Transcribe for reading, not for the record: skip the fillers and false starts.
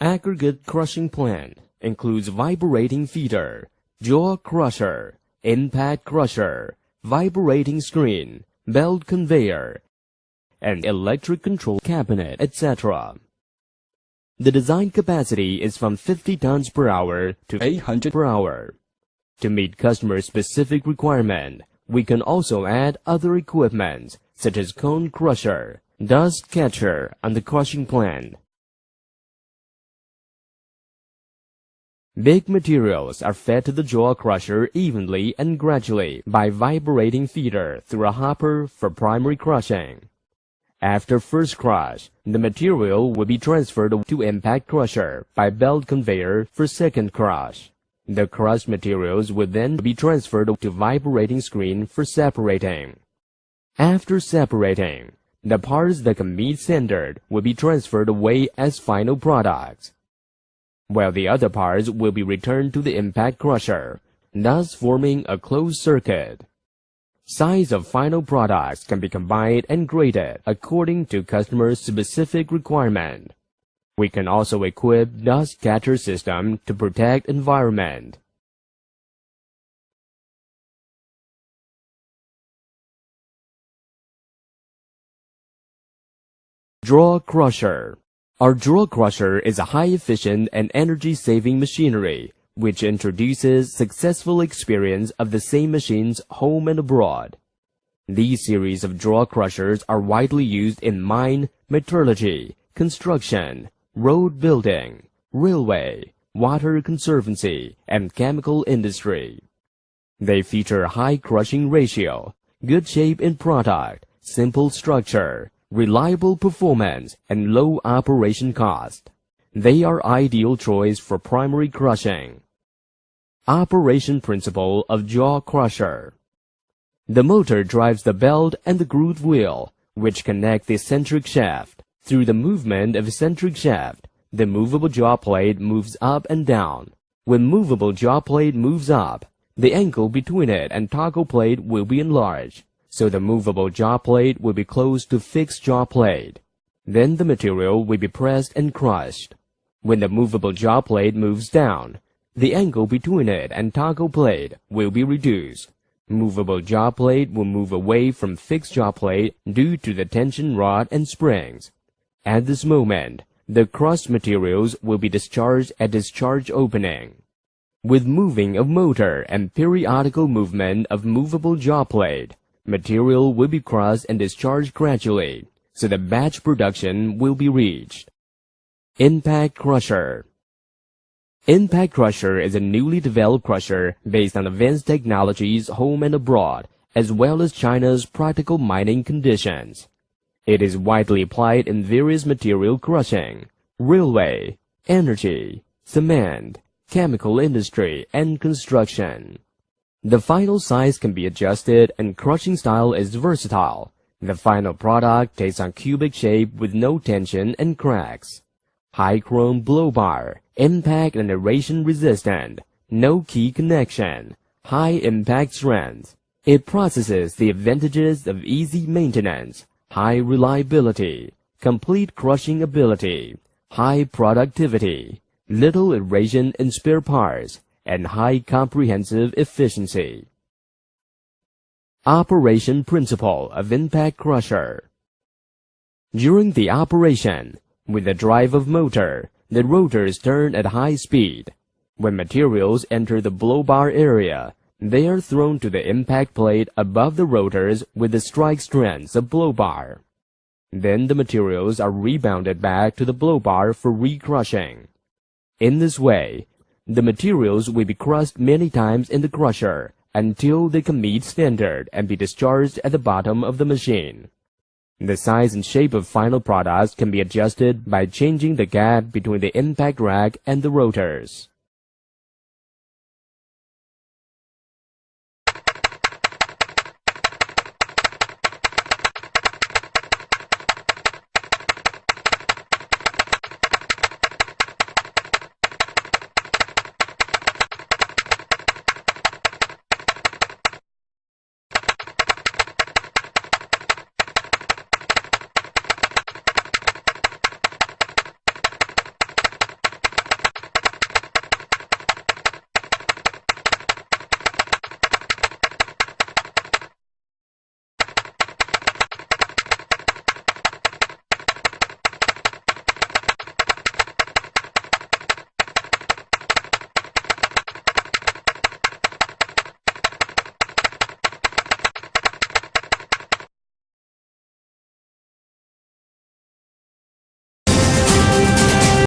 Aggregate crushing plant includes vibrating feeder, jaw crusher, impact crusher, vibrating screen, belt conveyor, and electric control cabinet, etc. The design capacity is from 50 tons per hour to 800 per hour. To meet customer-specific requirement, we can also add other equipment such as cone crusher, dust catcher on the crushing plant. Big materials are fed to the jaw crusher evenly and gradually by vibrating feeder through a hopper for primary crushing. After first crush, the material will be transferred to impact crusher by belt conveyor for second crush. The crushed materials will then be transferred to vibrating screen for separating. After separating, the parts that can meet standard will be transferred away as final products, while the other parts will be returned to the impact crusher, thus forming a closed circuit. Size of final products can be combined and graded according to customer specific requirement. We can also equip dust catcher system to protect environment. Jaw crusher. Our jaw crusher is a high-efficient and energy-saving machinery which introduces successful experience of the same machines home and abroad. These series of jaw crushers are widely used in mine, metallurgy, construction, road building, railway, water conservancy, and chemical industry. They feature high crushing ratio, good shape in product, simple structure, reliable performance, and low operation cost. They are ideal choice for primary crushing. Operation principle of jaw crusher. The motor drives the belt and the groove wheel, which connect the eccentric shaft. Through the movement of eccentric shaft, the movable jaw plate moves up and down. When movable jaw plate moves up, the angle between it and toggle plate will be enlarged, so the movable jaw plate will be close to fixed jaw plate. Then the material will be pressed and crushed. When the movable jaw plate moves down, the angle between it and toggle plate will be reduced. Movable jaw plate will move away from fixed jaw plate due to the tension rod and springs. At this moment, the crushed materials will be discharged at discharge opening. With moving of motor and periodical movement of movable jaw plate, material will be crushed and discharged gradually, so the batch production will be reached. Impact crusher. Impact crusher is a newly developed crusher based on advanced technologies home and abroad, as well as China's practical mining conditions. It is widely applied in various material crushing, railway, energy, cement, chemical industry, and construction. The final size can be adjusted and crushing style is versatile. The final product takes on cubic shape with no tension and cracks. High chrome blow bar, impact and aeration resistant, no key connection, high impact strength. It possesses the advantages of easy maintenance, high reliability, complete crushing ability, high productivity, little aeration in spare parts, and high comprehensive efficiency. Operation principle of impact crusher. During the operation, with the drive of motor, the rotors turn at high speed. When materials enter the blow bar area, they are thrown to the impact plate above the rotors with the strike strengths of blow bar. Then the materials are rebounded back to the blow bar for re-crushing. In this way, the materials will be crushed many times in the crusher until they can meet standard and be discharged at the bottom of the machine. The size and shape of final products can be adjusted by changing the gap between the impact rack and the rotors.